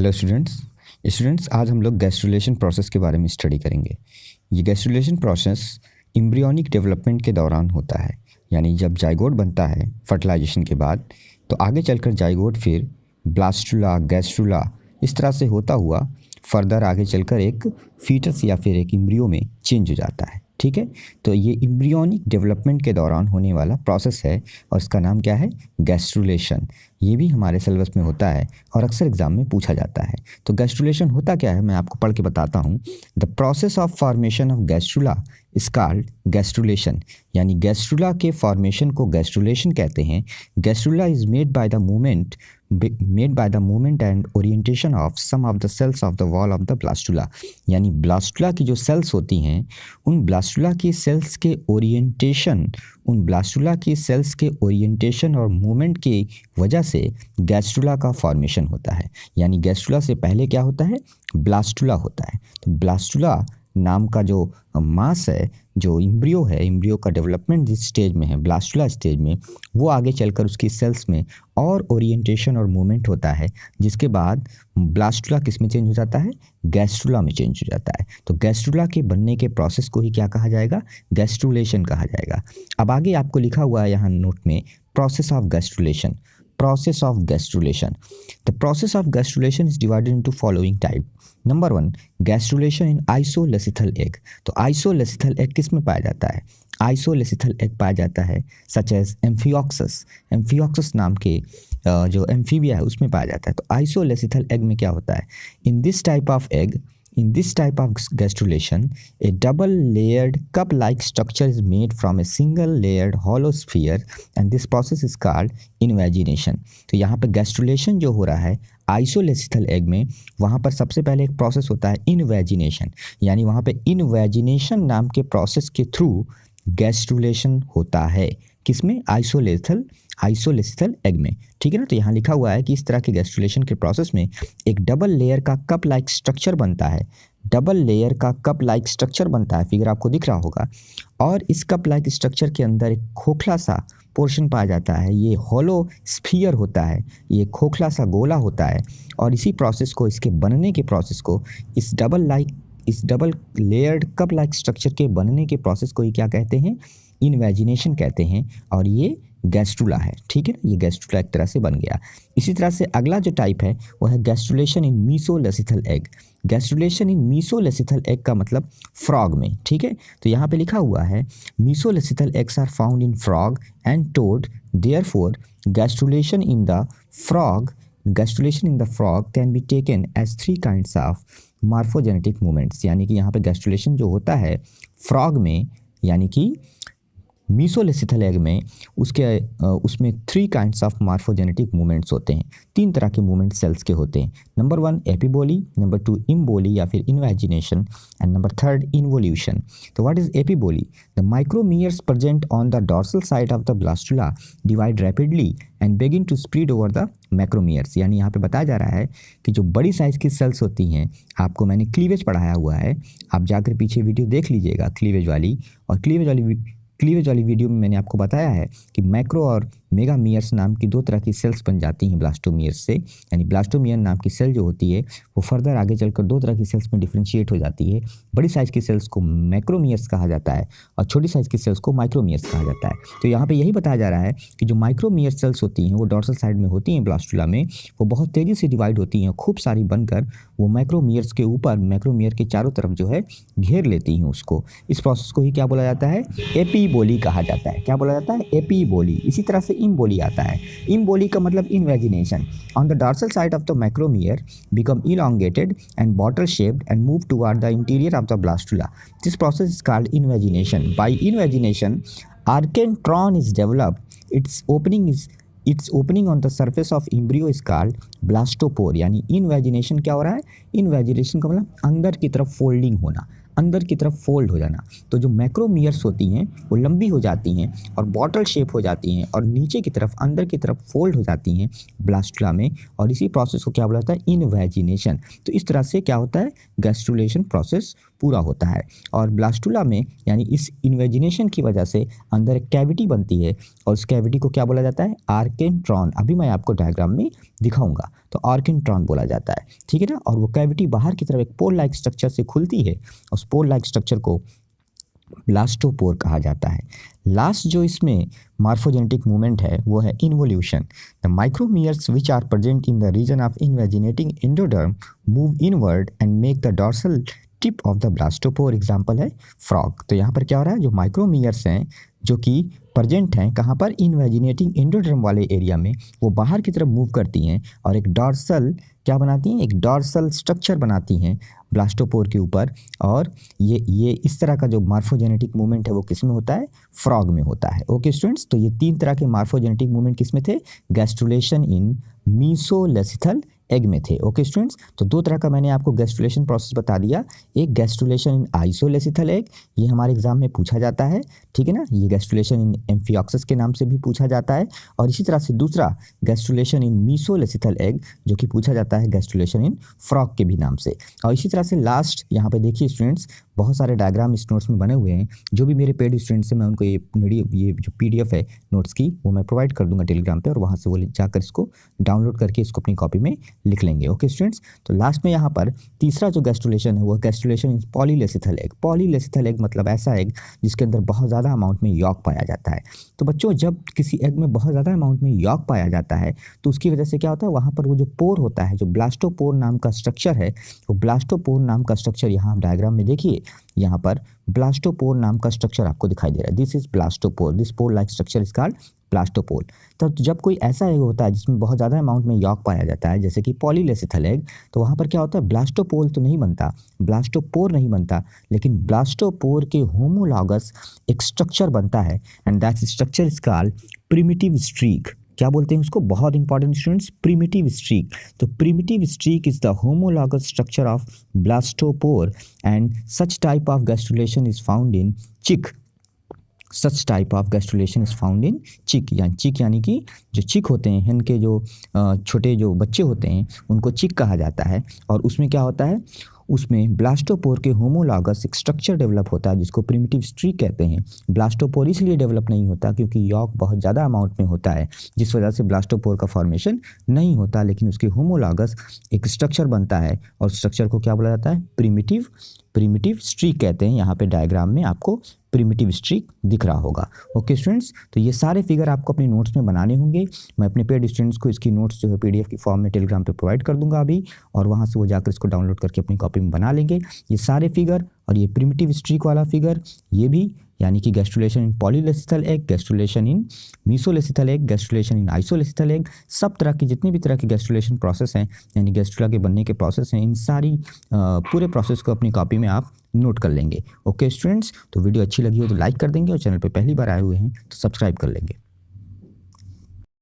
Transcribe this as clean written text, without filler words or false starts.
Hello students आज हम लोग गैस्ट्रुलेशन प्रोसेस के बारे में स्टडी करेंगे। ये गैस्ट्रुलेशन प्रोसेस एम्ब्रियोनिक डेवलपमेंट के दौरान होता है, यानी जब जाइगोट बनता है फर्टिलाइजेशन के बाद, तो आगे चलकर जाइगोट फिर ब्लास्टुला, गैस्ट्रुला इस तरह से होता हुआ फर्दर आगे चलकर एक फीटस या फिर एक एम्ब्रियो में चेंज हो जाता है। ठीक है, तो ये एम्ब्रियोनिक डेवलपमेंट के दौरान होने वाला प्रोसेस है और इसका नाम क्या है? गैस्ट्रुलेशन। ये भी हमारे सिलेबस में होता है और अक्सर एग्जाम में पूछा जाता है। तो गैस्ट्रुलेशन होता क्या है, मैं आपको पढ़ के बताता हूँ। The process of formation of gastrula is called gastrulation, यानी गैस्ट्रुला के फॉर्मेशन को गैस्ट्रुलेशन कहते हैं। Gastrula is made by the movement and orientation of some of the cells of the wall of the blastula, यानी blastula की जो sales होती हैं उन ब्लास्टुला की सेल्स के ओरिएंटेशन और मूवमेंट की वजह से गैस्ट्रुला का फॉर्मेशन होता है। यानी गैस्ट्रुला से पहले क्या होता है? ब्लास्टुला होता है। तो ब्लास्टुला नाम का जो मास है, जो एम्ब्रियो है, एम्ब्रियो का डेवलपमेंट जिस स्टेज में है, ब्लास्टुला स्टेज में, वो आगे चलकर उसकी सेल्स में और ओरिएंटेशन और मूवमेंट होता है, जिसके बाद ब्लास्टुला किस में चेंज हो जाता है? गैस्ट्रुला में चेंज हो जाता है। तो गैस्ट्रुला के बनने के प्रोसेस को ही क्या कहा जाएगा? गैस्ट्रुलेशन कहा जाएगा। अब आगे आपको लिखा हुआ है यहाँ नोट में, process of gastrulation. The process of gastrulation is divided into following type. Number 1, gastrulation in isoleucithal egg. तो isoleucithal egg किस में पाया जाता है? isoleucithal egg पाया जाता है such as Amphioxus नाम के जो एम्फीबिया है उसमें पाया जाता है। तो isoleucithal egg में क्या होता है? In this type of gastrulation, a double-layered cup-like structure is made from a single-layered hollow sphere, and this process is called invagination. तो यहाँ पे गैस्ट्रुलेशन जो हो रहा है आइसोलेसिथल एग में, वहाँ पर सबसे पहले एक प्रोसेस होता है इनवेजिनेशन, यानी वहाँ पे इनवेजिनेशन नाम के प्रोसेस के थ्रू गैस्ट्रुलेशन होता है। किसमें? आइसोलेसिथल एग में। ठीक है ना। तो यहाँ लिखा हुआ है कि इस तरह के गैस्ट्रुलेशन के प्रोसेस में एक डबल लेयर का कप लाइक स्ट्रक्चर बनता है। फिगर आपको दिख रहा होगा, और इस कप लाइक स्ट्रक्चर के अंदर एक खोखला सा पोर्शन पाया जाता है। ये हॉलो स्फीयर होता है, ये खोखला सा गोला होता है, और इसी प्रोसेस को, इसके बनने के प्रोसेस को, इस double layered cup like structure के बनने के प्रोसेस को ही क्या कहते हैं? इनवेजिनेशन कहते हैं, और ये गैस्ट्रुला है। ठीक है ना, ये गैस्ट्रुला एक तरह से बन गया। इसी तरह से अगला जो टाइप है वो है gastrulation in mesolecithal egg. Gastrulation in mesolecithal egg का मतलब फ्रॉग में। ठीक है, तो यहाँ पे लिखा हुआ है mesolecithal eggs are found in frog and toad, therefore gastrulation in the frog can be taken as 3 kinds of morphogenetic movements. यानी कि यहाँ पे गैस्ट्रुलेशन जो होता है फ्रॉग में, यानी कि मीसोलेसिथल एग में, उसमें 3 काइंड्स ऑफ मॉर्फोजेनेटिक मूवमेंट्स होते हैं। 3 तरह के मूवमेंट सेल्स के होते हैं। नंबर 1 एपीबोली, नंबर 2 इम्बोली या फिर इन्वेजिनेशन, एंड नंबर 3 इन्वोल्यूशन। तो what is epiboly? The micromeres present on the dorsal side of the blastula divide rapidly and begin to spread over the macromeres. यानी यहाँ पे बताया जा रहा है कि जो बड़ी साइज़ की सेल्स होती हैं, आपको मैंने क्लीवेज पढ़ाया हुआ है, आप जाकर पीछे वीडियो देख लीजिएगा क्लीवेज वाली। और क्लीवेज वाली वीडियो में मैंने आपको बताया है कि मैक्रो और मेगामियर्स नाम की 2 तरह की सेल्स बन जाती हैं ब्लास्टोमियर्स से। यानी ब्लास्टोमियर नाम की सेल जो होती है वो फर्दर आगे चलकर 2 तरह की सेल्स में डिफ्रेंशिएट हो जाती है। बड़ी साइज़ की सेल्स को मैक्रोमियर्स कहा जाता है और छोटी साइज़ की सेल्स को माइक्रोमियर्स कहा जाता है। तो यहाँ पे यही बताया जा रहा है कि जो माइक्रोमियर सेल्स होती हैं वो डॉर्सल साइड में होती हैं ब्लास्टुला में, वो बहुत तेज़ी से डिवाइड होती हैं, खूब सारी बनकर वो मैक्रोमियर्स के ऊपर, मैक्रोमियर के चारों तरफ जो है घेर लेती हैं उसको। इस प्रोसेस को ही क्या बोला जाता है? एपीबोली कहा जाता है। क्या बोला जाता है? एपीबोली। इसी तरह से इम्बोली आता है। इम्बोली का मतलब invagination. On the dorsal side of the micromere become elongated and bottle shaped and move toward the interior of the blastula. This process is called invagination. By invagination archenteron is developed. Its opening on the surface of embryo is called blastopore। यानी invagination क्या हो रहा है? Invagination का मतलब अंदर की तरफ फोल्डिंग होना, अंदर की तरफ फोल्ड हो जाना। तो जो मैक्रोमियर्स होती हैं वो लंबी हो जाती हैं और बॉटल शेप हो जाती हैं और नीचे की तरफ, अंदर की तरफ फोल्ड हो जाती हैं ब्लास्टुला में, और इसी प्रोसेस को क्या बोला जाता है? इनवेजिनेशन। तो इस तरह से क्या होता है? गैस्ट्रुलेशन प्रोसेस पूरा होता है। और ब्लास्टुला में यानी इस इन्वेजिनेशन की वजह से अंदर एक कैविटी बनती है और उस कैविटी को क्या बोला जाता है? आर्केंट्रॉन। अभी मैं आपको डायग्राम में दिखाऊंगा, तो आर्केंट्रॉन बोला जाता है, ठीक है ना। और वो कैविटी बाहर की तरफ एक पोल लाइक स्ट्रक्चर से खुलती है, उस पोल लाइक स्ट्रक्चर को ब्लास्टोपोर कहा जाता है। लास्ट जो इसमें मॉर्फोजेनेटिक मूवमेंट है वो है involution. The micromeres which are present in the region of invaginating endoderm move inward and make the dorsal tip of the blastopore. Example है फ्रॉग। तो यहाँ पर क्या हो रहा है, जो माइक्रोमियर्स हैं जो कि प्रेजेंट हैं कहाँ पर? इन्वेजिनेटिंग एंडोडर्म वाले एरिया में, वो बाहर की तरफ मूव करती हैं और एक डॉर्सल क्या बनाती हैं? एक डॉर्सल स्ट्रक्चर बनाती हैं ब्लास्टोपोर के ऊपर। और ये इस तरह का जो मॉर्फोजेनेटिक मूवमेंट है वो किस में होता है? फ्रॉग में होता है। ओके स्टूडेंट्स, तो ये 3 तरह के मॉर्फोजेनेटिक मूवमेंट किस में थे? गैस्ट्रुलेशन इन मीसोलेसिथल एग में थे। ओके स्टूडेंट्स, तो 2 तरह का मैंने आपको गैस्ट्रुलेशन प्रोसेस बता दिया। एक गैस्ट्रुलेशन इन आइसोलेसिथल एग, ये हमारे एग्जाम में पूछा जाता है, ठीक है ना। ये गैस्ट्रुलेशन इन एम्फिऑक्सिस के नाम से भी पूछा जाता है। और इसी तरह से दूसरा गैस्ट्रुलेशन इन मीसोलेसिथल एग जो कि पूछा जाता है गैस्ट्रुलेशन इन फ्रॉग के भी नाम से। और इसी तरह से लास्ट यहाँ पे देखिए स्टूडेंट्स, बहुत सारे डायग्राम इस नोट्स में बने हुए हैं। जो भी मेरे पेड स्टूडेंट्स हैं मैं उनको ये जो PDF है नोट्स की वो मैं प्रोवाइड कर दूंगा टेलीग्राम पे, और वहाँ से वो जाकर इसको डाउनलोड करके इसको अपनी कॉपी में लिख लेंगे। ओके स्टूडेंट्स, तो लास्ट में यहाँ पर तीसरा जो गैस्ट्रुलेशन है वो gastrulation in polylecithal egg. पॉलीलेसिथल egg मतलब ऐसा एग जिसके अंदर बहुत ज़्यादा अमाउंट में यॉक पाया जाता है। तो बच्चों, जब किसी एग में बहुत ज़्यादा अमाउंट में यॉक पाया जाता है तो उसकी वजह से क्या होता है, वहाँ पर वो जो पोर होता है, जो ब्लास्टोपोर नाम का स्ट्रक्चर है, वो ब्लास्टोपोर नाम का स्ट्रक्चर यहाँ डायग्राम में देखिए, यहाँ पर ब्लास्टोपोर नाम का स्ट्रक्चर आपको दिखाई दे रहा है। This is blastopore, this pore like structure is called blastopore. तो जब कोई ऐसा एग होता है जिसमें बहुत ज़्यादा अमाउंट में यॉक पाया जाता है, जैसे कि पॉलीलेसिथल एग, तो वहाँ पर क्या होता है, ब्लास्टोपोर तो नहीं बनता, ब्लास्टोपोर नहीं बनता, लेकिन ब्लास्टोपोर के होमोलॉगस एक स्ट्रक्चर बनता है, and that structure is called primitive streak. क्या बोलते हैं उसको? बहुत इंपॉर्टेंट स्टूडेंट्स, प्रिमिटिव स्ट्रीक। तो primitive streak is the homologous structure of blastopore and such type of gastrulation is found in chick. Such type of gastrulation is found in chick. यानी कि जो चिक होते हैं, hen के जो छोटे जो बच्चे होते हैं उनको चिक कहा जाता है। और उसमें क्या होता है, उसमें ब्लास्टोपोर के होमोलॉगस एक स्ट्रक्चर डेवलप होता है जिसको प्रिमिटिव स्ट्रीक कहते हैं। ब्लास्टोपोर इसलिए डेवलप नहीं होता क्योंकि यॉक बहुत ज़्यादा अमाउंट में होता है, जिस वजह से ब्लास्टोपोर का फॉर्मेशन नहीं होता, लेकिन उसके होमोलॉगस एक स्ट्रक्चर बनता है और स्ट्रक्चर को क्या बोला जाता है? प्रिमिटिव स्ट्रीक कहते हैं। यहाँ पे डायग्राम में आपको प्रिमिटिव स्ट्रीक दिख रहा होगा। ओके स्टूडेंट्स, तो ये सारे फिगर आपको अपने नोट्स में बनाने होंगे। मैं अपने पेड स्टूडेंट्स को इसकी नोट्स जो है PDF की फॉर्म में टेलीग्राम पे प्रोवाइड कर दूंगा अभी, और वहाँ से वो जाकर इसको डाउनलोड करके अपनी कॉपी में बना लेंगे। ये सारे फिगर और ये प्रिमिटिव स्ट्रीक वाला फिगर, ये भी, यानी कि gastrulation in polylecithal egg, gastrulation in mesolecithal egg, gastrulation in isolecithal egg, सब तरह की जितने भी तरह के गैस्ट्रुलेशन प्रोसेस हैं, यानी गैस्ट्रुला के बनने के प्रोसेस हैं, इन सारी पूरे प्रोसेस को अपनी कॉपी में आप नोट कर लेंगे। ओके स्टूडेंट्स, तो वीडियो अच्छी लगी हो तो लाइक कर देंगे, और चैनल पे पहली बार आए हुए हैं तो सब्सक्राइब कर लेंगे।